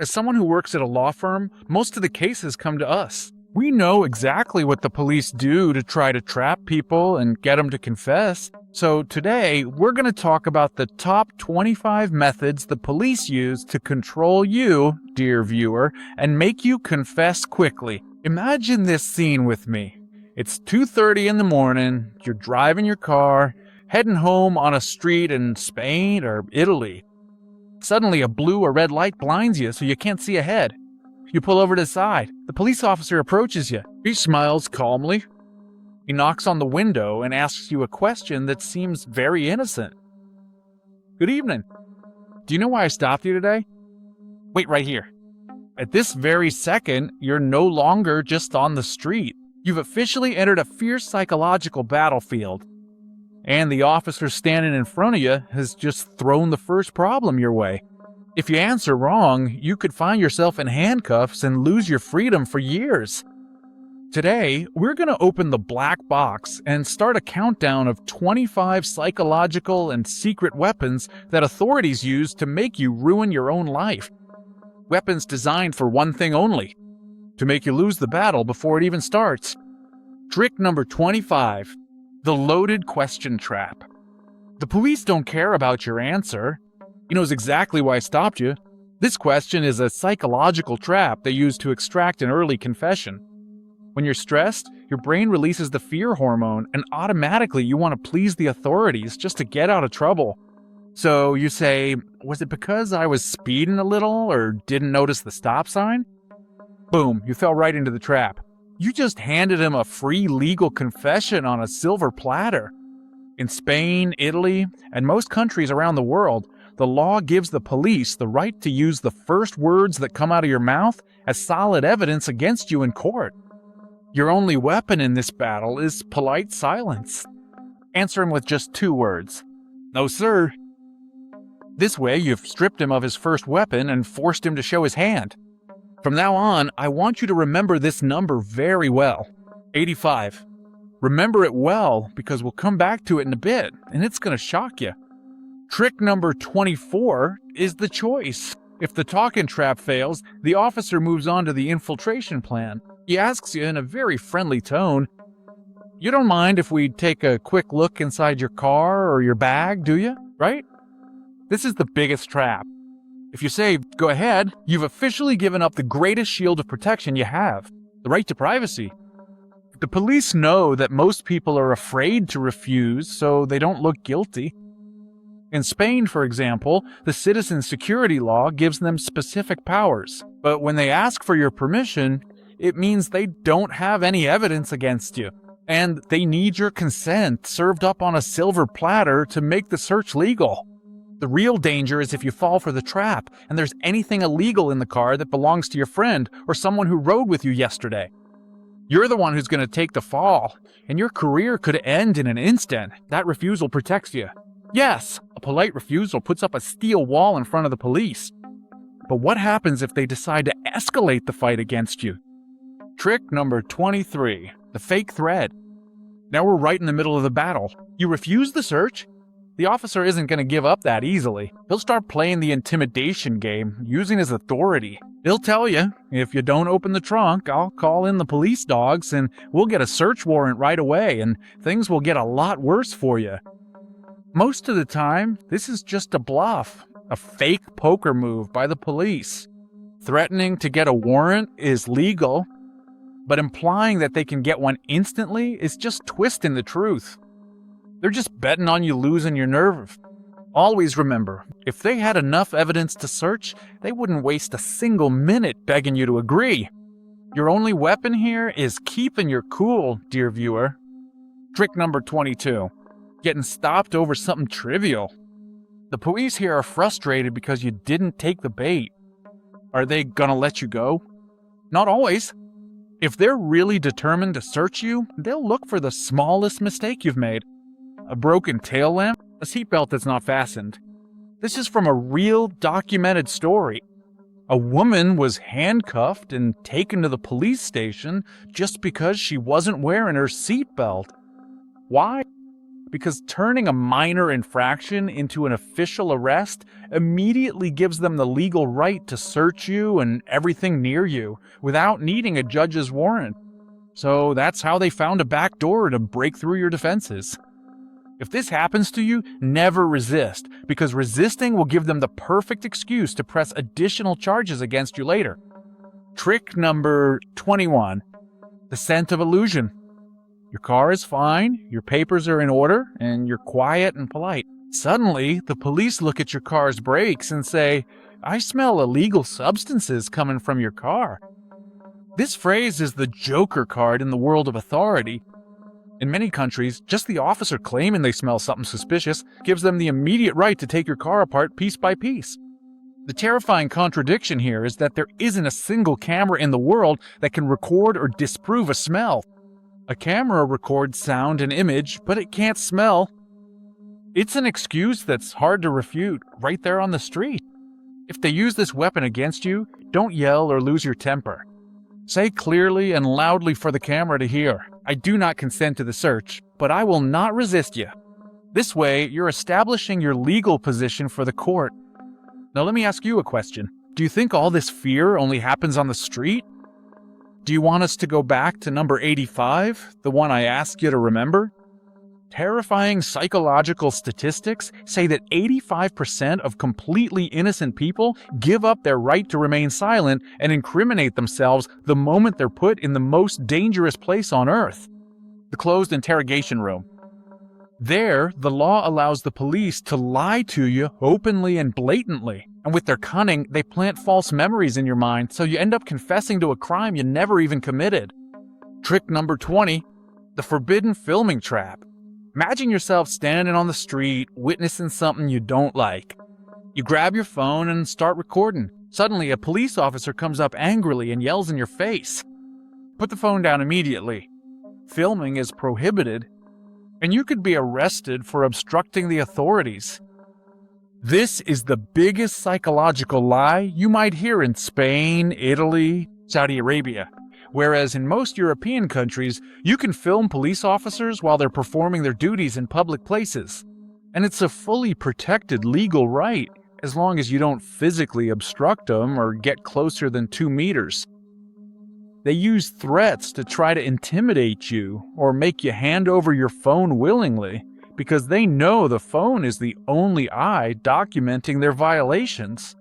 As someone who works at a law firm, most of the cases come to us. We know exactly what the police do to try to trap people and get them to confess. So today, we're going to talk about the top 25 methods the police use to control you, dear viewer, and make you confess quickly. Imagine this scene with me. It's 2:30 in the morning, you're driving your car, heading home on a street in Spain or Italy. Suddenly, a blue or red light blinds you so you can't see ahead. You pull over to the side. The police officer approaches you. He smiles calmly. He knocks on the window and asks you a question that seems very innocent. Good evening. Do you know why I stopped you today? Wait right here. At this very second, you're no longer just on the street. You've officially entered a fierce psychological battlefield. And the officer standing in front of you has just thrown the first problem your way. If you answer wrong, you could find yourself in handcuffs and lose your freedom for years. Today, we're going to open the black box and start a countdown of 25 psychological and secret weapons that authorities use to make you ruin your own life. Weapons designed for one thing only: to make you lose the battle before it even starts. Trick number 25. The loaded question trap. The police don't care about your answer. He knows exactly why I stopped you. This question is a psychological trap they use to extract an early confession. When you're stressed, your brain releases the fear hormone, and automatically you want to please the authorities just to get out of trouble. So you say, was it because I was speeding a little or didn't notice the stop sign? Boom, you fell right into the trap. You just handed him a free legal confession on a silver platter. In Spain, Italy, and most countries around the world, the law gives the police the right to use the first words that come out of your mouth as solid evidence against you in court. Your only weapon in this battle is polite silence. Answer him with just 2 words. No, sir. This way, you've stripped him of his first weapon and forced him to show his hand. From now on, I want you to remember this number very well. 85. Remember it well, because we'll come back to it in a bit, and it's going to shock you. Trick number 24 is the choice. If the talking trap fails, the officer moves on to the infiltration plan. He asks you in a very friendly tone, "You don't mind if we take a quick look inside your car or your bag, do you? Right?" This is the biggest trap. If you say, "Go ahead," you've officially given up the greatest shield of protection you have, the right to privacy. The police know that most people are afraid to refuse, so they don't look guilty. In Spain, for example, the citizen security law gives them specific powers, but when they ask for your permission, it means they don't have any evidence against you, and they need your consent served up on a silver platter to make the search legal. The real danger is if you fall for the trap and there's anything illegal in the car that belongs to your friend or someone who rode with you yesterday. You're the one who's going to take the fall, and your career could end in an instant. That refusal protects you. Yes, a polite refusal puts up a steel wall in front of the police. But what happens if they decide to escalate the fight against you? Trick number 23, the fake threat. Now we're right in the middle of the battle. You refuse the search? The officer isn't going to give up that easily. He'll start playing the intimidation game, using his authority. He'll tell you, "If you don't open the trunk, I'll call in the police dogs and we'll get a search warrant right away and things will get a lot worse for you." Most of the time, this is just a bluff, a fake poker move by the police. Threatening to get a warrant is legal, but implying that they can get one instantly is just twisting the truth. They're just betting on you losing your nerve. Always remember, if they had enough evidence to search, they wouldn't waste a single minute begging you to agree. Your only weapon here is keeping your cool, dear viewer. Trick number 22. Getting stopped over something trivial. The police here are frustrated because you didn't take the bait. Are they gonna let you go? Not always. If they're really determined to search you, they'll look for the smallest mistake you've made. A broken tail lamp, a seatbelt that's not fastened. This is from a real documented story. A woman was handcuffed and taken to the police station just because she wasn't wearing her seatbelt. Why? because turning a minor infraction into an official arrest immediately gives them the legal right to search you and everything near you without needing a judge's warrant. So that's how they found a back door to break through your defenses. If this happens to you, never resist, because resisting will give them the perfect excuse to press additional charges against you later. Trick number 21. The scent of illusion. Your car is fine, your papers are in order, and you're quiet and polite. Suddenly, the police look at your car's brakes and say, "I smell illegal substances coming from your car." This phrase is the joker card in the world of authority. In many countries, just the officer claiming they smell something suspicious gives them the immediate right to take your car apart piece by piece. The terrifying contradiction here is that there isn't a single camera in the world that can record or disprove a smell. A camera records sound and image, but it can't smell. It's an excuse that's hard to refute right there on the street. If they use this weapon against you, don't yell or lose your temper. Say clearly and loudly for the camera to hear, "I do not consent to the search, but I will not resist you." This way, you're establishing your legal position for the court. Now let me ask you a question. Do you think all this fear only happens on the street? Do you want us to go back to number 85, the one I asked you to remember? Terrifying psychological statistics say that 85% of completely innocent people give up their right to remain silent and incriminate themselves the moment they're put in the most dangerous place on earth, the closed interrogation room. There, the law allows the police to lie to you openly and blatantly, and with their cunning, they plant false memories in your mind so you end up confessing to a crime you never even committed. Trick number 20, the forbidden filming trap. Imagine yourself standing on the street, witnessing something you don't like. You grab your phone and start recording. Suddenly, a police officer comes up angrily and yells in your face. Put the phone down immediately. Filming is prohibited, and you could be arrested for obstructing the authorities. This is the biggest psychological lie you might hear in Spain, Italy, Saudi Arabia. Whereas in most European countries, you can film police officers while they're performing their duties in public places. And it's a fully protected legal right, as long as you don't physically obstruct them or get closer than 2 meters. They use threats to try to intimidate you or make you hand over your phone willingly, because they know the phone is the only eye documenting their violations.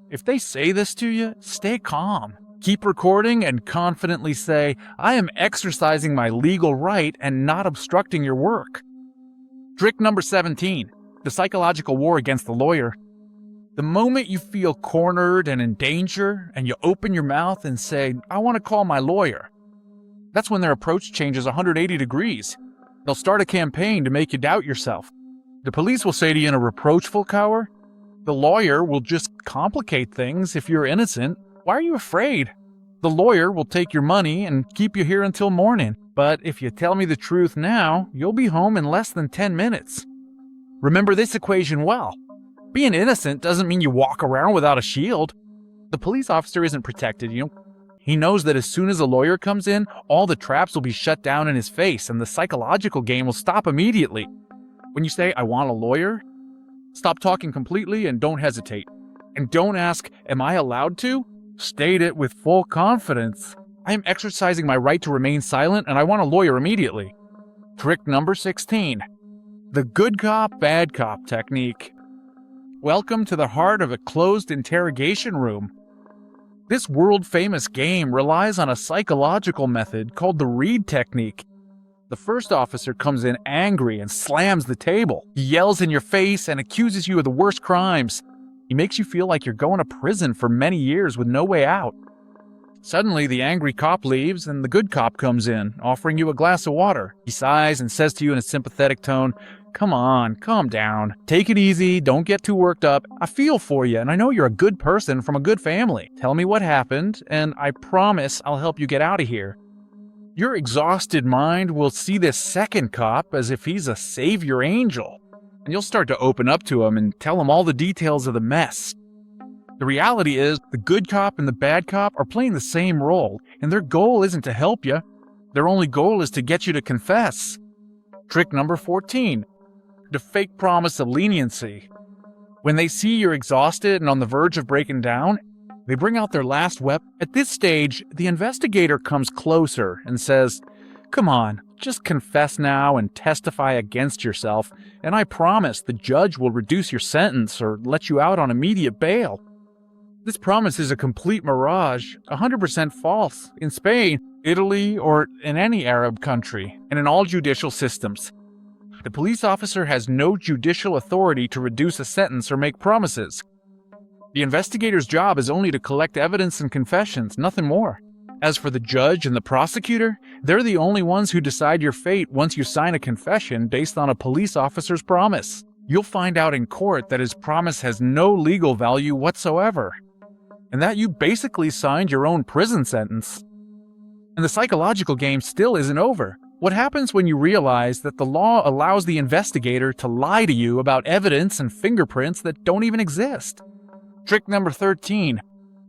If they say this to you, stay calm. Keep recording and confidently say, "I am exercising my legal right and not obstructing your work." Trick number 17, the psychological war against the lawyer. The moment you feel cornered and in danger, and you open your mouth and say, "I want to call my lawyer," that's when their approach changes 180 degrees. They'll start a campaign to make you doubt yourself. The police will say to you in a reproachful cower, "The lawyer will just complicate things if you're innocent. Why are you afraid? The lawyer will take your money and keep you here until morning. But if you tell me the truth now, you'll be home in less than 10 minutes. Remember this equation well. Being innocent doesn't mean you walk around without a shield. The police officer isn't protected, He knows that as soon as a lawyer comes in, all the traps will be shut down in his face and the psychological game will stop immediately. When you say, "I want a lawyer," stop talking completely and don't hesitate. And don't ask, "Am I allowed to?" State it with full confidence. "I am exercising my right to remain silent and I want a lawyer immediately." Trick number 16. The good cop, bad cop technique. Welcome to the heart of a closed interrogation room. This world-famous game relies on a psychological method called the read technique. The first officer comes in angry and slams the table. He yells in your face and accuses you of the worst crimes. He makes you feel like you're going to prison for many years with no way out. Suddenly, the angry cop leaves and the good cop comes in, offering you a glass of water. He sighs and says to you in a sympathetic tone, "Come on, calm down. Take it easy, don't get too worked up. I feel for you, and I know you're a good person from a good family. Tell me what happened, and I promise I'll help you get out of here." Your exhausted mind will see this second cop as if he's a savior angel, and you'll start to open up to him and tell him all the details of the mess. The reality is, the good cop and the bad cop are playing the same role, and their goal isn't to help you. Their only goal is to get you to confess. Trick number 14. The fake promise of leniency. When they see you're exhausted and on the verge of breaking down, they bring out their last weapon. At this stage, the investigator comes closer and says, "Come on, just confess now and testify against yourself, and I promise the judge will reduce your sentence or let you out on immediate bail." This promise is a complete mirage, 100% false, in Spain, Italy, or in any Arab country, and in all judicial systems. The police officer has no judicial authority to reduce a sentence or make promises. The investigator's job is only to collect evidence and confessions, nothing more. As for the judge and the prosecutor, they're the only ones who decide your fate once you sign a confession based on a police officer's promise. You'll find out in court that his promise has no legal value whatsoever, and that you basically signed your own prison sentence. And the psychological game still isn't over. What happens when you realize that the law allows the investigator to lie to you about evidence and fingerprints that don't even exist? Trick number 13.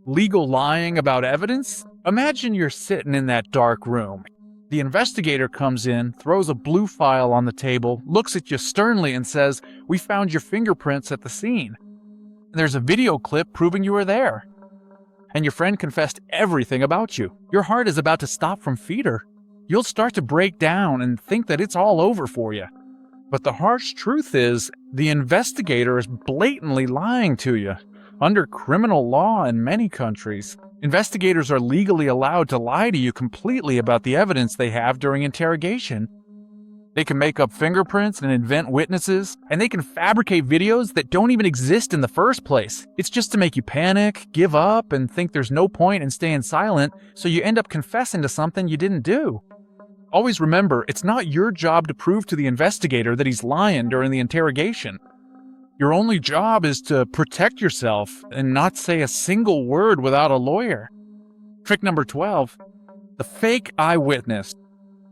Legal lying about evidence? Imagine you're sitting in that dark room. The investigator comes in, throws a blue file on the table, looks at you sternly and says, "We found your fingerprints at the scene. There's a video clip proving you were there." And your friend confessed everything about you. Your heart is about to stop from fever. You'll start to break down and think that it's all over for you. But the harsh truth is, the investigator is blatantly lying to you. Under criminal law in many countries, investigators are legally allowed to lie to you completely about the evidence they have during interrogation. They can make up fingerprints and invent witnesses, and they can fabricate videos that don't even exist in the first place. It's just to make you panic, give up, and think there's no point in staying silent, so you end up confessing to something you didn't do. Always remember, it's not your job to prove to the investigator that he's lying during the interrogation. Your only job is to protect yourself and not say a single word without a lawyer. Trick number 12. The fake eyewitness.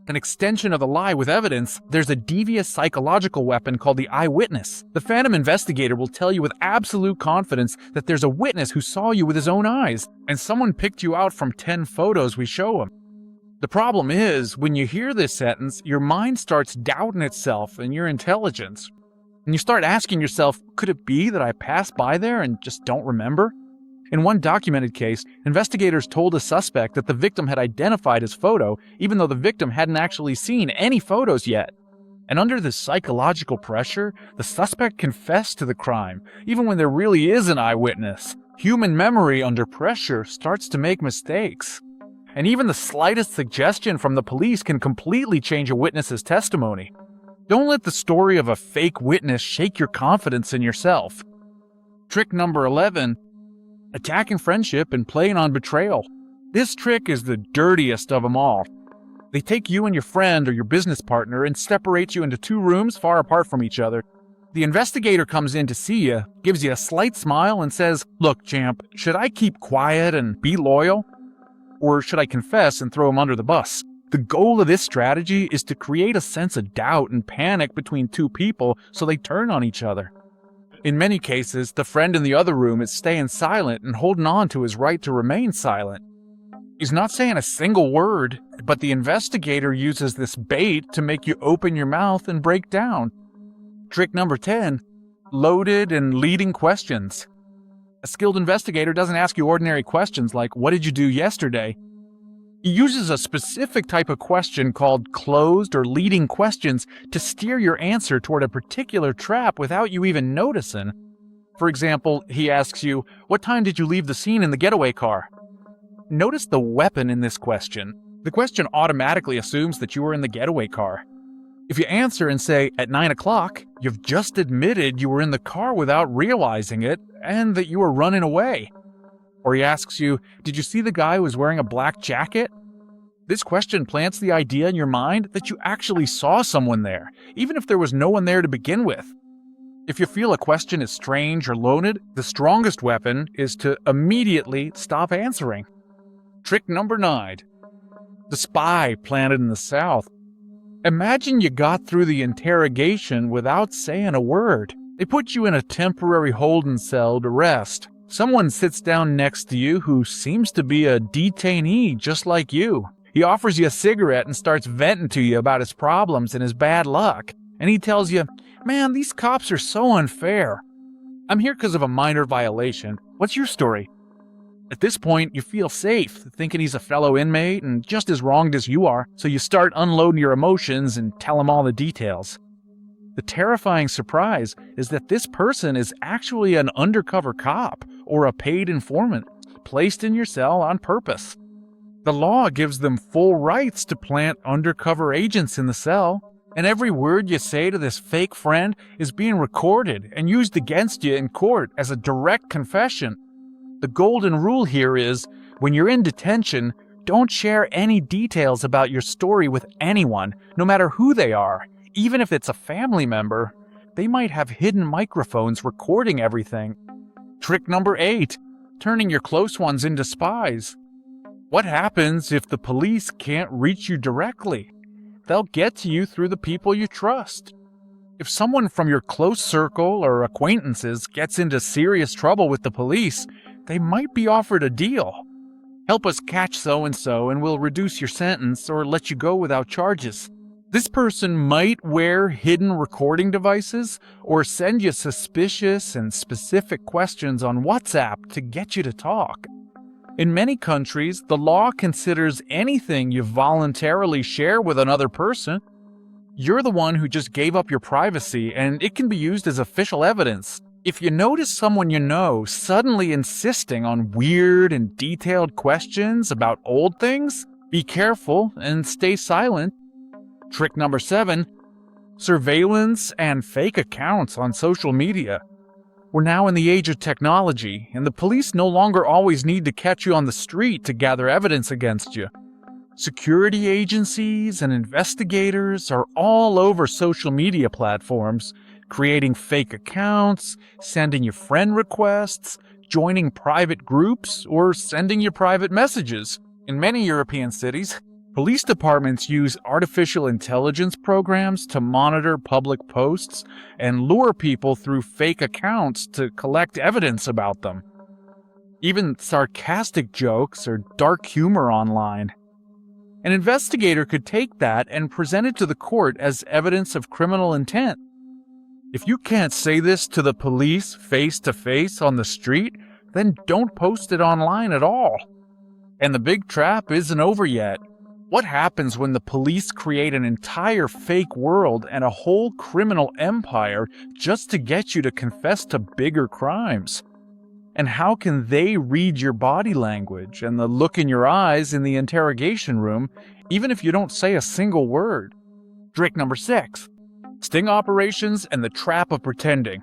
An extension of the lie with evidence, there's a devious psychological weapon called the eyewitness. The phantom investigator will tell you with absolute confidence that there's a witness who saw you with his own eyes, and someone picked you out from 10 photos we show him. The problem is, when you hear this sentence, your mind starts doubting itself and your intelligence. And you start asking yourself, could it be that I passed by there and just don't remember? In one documented case, investigators told a suspect that the victim had identified his photo, even though the victim hadn't actually seen any photos yet. And under this psychological pressure, the suspect confessed to the crime, even when there really is an eyewitness. Human memory under pressure starts to make mistakes. And even the slightest suggestion from the police can completely change a witness's testimony. Don't let the story of a fake witness shake your confidence in yourself. Trick number 11. Attacking friendship and playing on betrayal. This trick is the dirtiest of them all. They take you and your friend or your business partner and separate you into 2 rooms far apart from each other. The investigator comes in to see you, gives you a slight smile and says, "Look, champ, should I keep quiet and be loyal? Or should I confess and throw him under the bus?" The goal of this strategy is to create a sense of doubt and panic between 2 people so they turn on each other. In many cases, the friend in the other room is staying silent and holding on to his right to remain silent. He's not saying a single word, but the investigator uses this bait to make you open your mouth and break down. Trick number 10. Loaded and leading questions. A skilled investigator doesn't ask you ordinary questions like, "What did you do yesterday?" He uses a specific type of question called closed or leading questions to steer your answer toward a particular trap without you even noticing. For example, he asks you, "What time did you leave the scene in the getaway car?" Notice the weapon in this question. The question automatically assumes that you were in the getaway car. If you answer and say, "At 9 o'clock, you've just admitted you were in the car without realizing it and that you were running away. Or he asks you, "Did you see the guy who was wearing a black jacket?" This question plants the idea in your mind that you actually saw someone there, even if there was no one there to begin with. If you feel a question is strange or loaded, the strongest weapon is to immediately stop answering. Trick number 9. The spy planted in the South. Imagine you got through the interrogation without saying a word. They put you in a temporary holding cell to rest. Someone sits down next to you who seems to be a detainee just like you. He offers you a cigarette and starts venting to you about his problems and his bad luck. And he tells you, "Man, these cops are so unfair. I'm here because of a minor violation. What's your story?" At this point, you feel safe, thinking he's a fellow inmate and just as wronged as you are, so you start unloading your emotions and tell him all the details. The terrifying surprise is that this person is actually an undercover cop or a paid informant placed in your cell on purpose. The law gives them full rights to plant undercover agents in the cell, and every word you say to this fake friend is being recorded and used against you in court as a direct confession. The golden rule here is, when you're in detention, don't share any details about your story with anyone, no matter who they are. Even if it's a family member, they might have hidden microphones recording everything. Trick number 8, turning your close ones into spies. What happens if the police can't reach you directly? They'll get to you through the people you trust. If someone from your close circle or acquaintances gets into serious trouble with the police, they might be offered a deal. "Help us catch so-and-so and we'll reduce your sentence or let you go without charges." This person might wear hidden recording devices or send you suspicious and specific questions on WhatsApp to get you to talk. In many countries, the law considers anything you voluntarily share with another person. You're the one who just gave up your privacy, and it can be used as official evidence. If you notice someone you know suddenly insisting on weird and detailed questions about old things, be careful and stay silent. Trick number 7, surveillance and fake accounts on social media. We're now in the age of technology, and the police no longer always need to catch you on the street to gather evidence against you. Security agencies and investigators are all over social media platforms, creating fake accounts, sending you friend requests, joining private groups, or sending you private messages. In many European cities, police departments use artificial intelligence programs to monitor public posts and lure people through fake accounts to collect evidence about them. Even sarcastic jokes or dark humor online. An investigator could take that and present it to the court as evidence of criminal intent. If you can't say this to the police face to face on the street, then don't post it online at all. And the big trap isn't over yet. What happens when the police create an entire fake world and a whole criminal empire just to get you to confess to bigger crimes? And how can they read your body language and the look in your eyes in the interrogation room, even if you don't say a single word? Trick number 6, sting operations and the trap of pretending.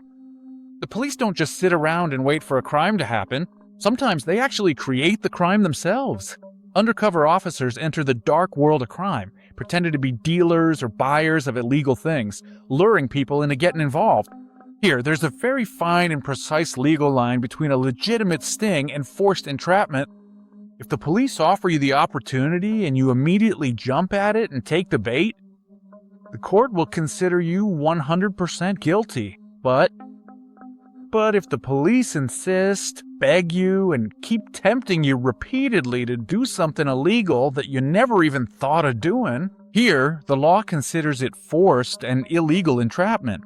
The police don't just sit around and wait for a crime to happen. Sometimes they actually create the crime themselves. Undercover officers enter the dark world of crime, pretending to be dealers or buyers of illegal things, luring people into getting involved. Here, there's a very fine and precise legal line between a legitimate sting and forced entrapment. If the police offer you the opportunity and you immediately jump at it and take the bait, the court will consider you 100% guilty. But if the police insist, beg you, and keep tempting you repeatedly to do something illegal that you never even thought of doing, here, the law considers it forced and illegal entrapment.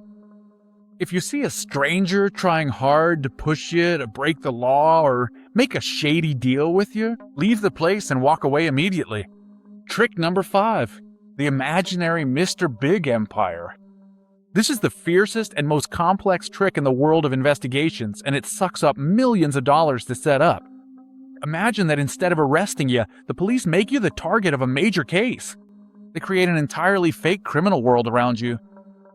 If you see a stranger trying hard to push you to break the law or make a shady deal with you, leave the place and walk away immediately. Trick number 5, the imaginary Mr. Big Empire. This is the fiercest and most complex trick in the world of investigations, and it sucks up millions of dollars to set up. Imagine that instead of arresting you, the police make you the target of a major case. They create an entirely fake criminal world around you.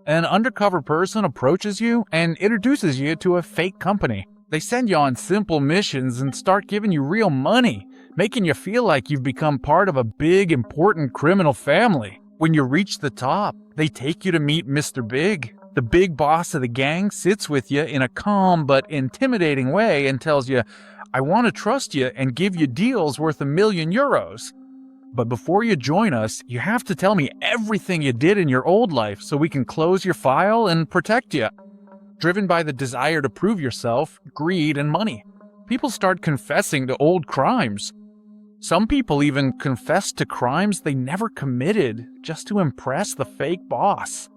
An undercover person approaches you and introduces you to a fake company. They send you on simple missions and start giving you real money, making you feel like you've become part of a big, important criminal family. When you reach the top, they take you to meet Mr. Big. The big boss of the gang sits with you in a calm but intimidating way and tells you, "I want to trust you and give you deals worth €1 million. But before you join us, you have to tell me everything you did in your old life so we can close your file and protect you." Driven by the desire to prove yourself, greed, and money, people start confessing to old crimes. Some people even confess to crimes they never committed just to impress the fake boss.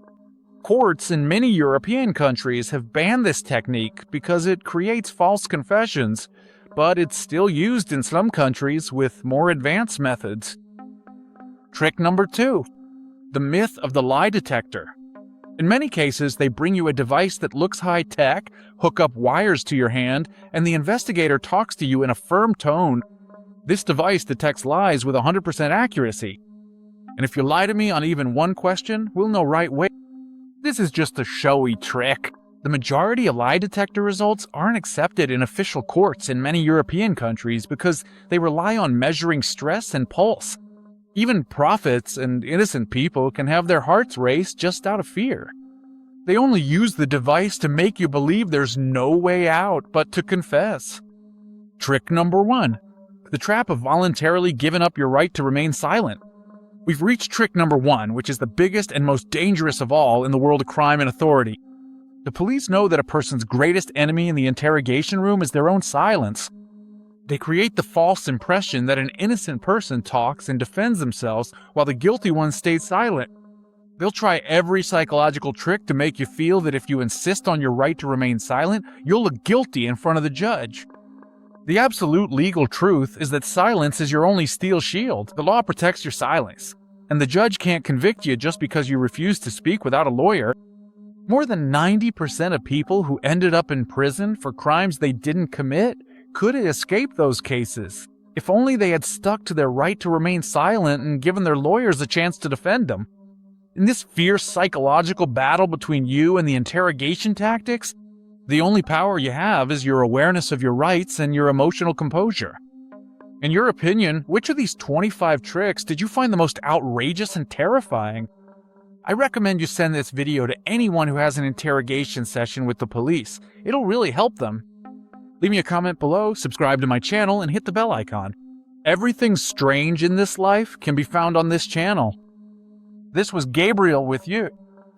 Courts in many European countries have banned this technique because it creates false confessions, but it's still used in some countries with more advanced methods. Trick number 2. The myth of the lie detector. In many cases, they bring you a device that looks high-tech, hook up wires to your hand, and the investigator talks to you in a firm tone. This device detects lies with 100% accuracy. And if you lie to me on even one question, we'll know right away. This is just a showy trick. The majority of lie detector results aren't accepted in official courts in many European countries because they rely on measuring stress and pulse. Even prophets and innocent people can have their hearts race just out of fear. They only use the device to make you believe there's no way out but to confess. Trick number 1. The trap of voluntarily giving up your right to remain silent. We've reached trick number 1, which is the biggest and most dangerous of all in the world of crime and authority. The police know that a person's greatest enemy in the interrogation room is their own silence. They create the false impression that an innocent person talks and defends themselves while the guilty one stays silent. They'll try every psychological trick to make you feel that if you insist on your right to remain silent, you'll look guilty in front of the judge. The absolute legal truth is that silence is your only steel shield. The law protects your silence, and the judge can't convict you just because you refuse to speak without a lawyer. More than 90% of people who ended up in prison for crimes they didn't commit could have escaped those cases, if only they had stuck to their right to remain silent and given their lawyers a chance to defend them. In this fierce psychological battle between you and the interrogation tactics, the only power you have is your awareness of your rights and your emotional composure. In your opinion, which of these 25 tricks did you find the most outrageous and terrifying? I recommend you send this video to anyone who has an interrogation session with the police. It'll really help them. Leave me a comment below, subscribe to my channel, and hit the bell icon. Everything strange in this life can be found on this channel. This was Gabriel with you.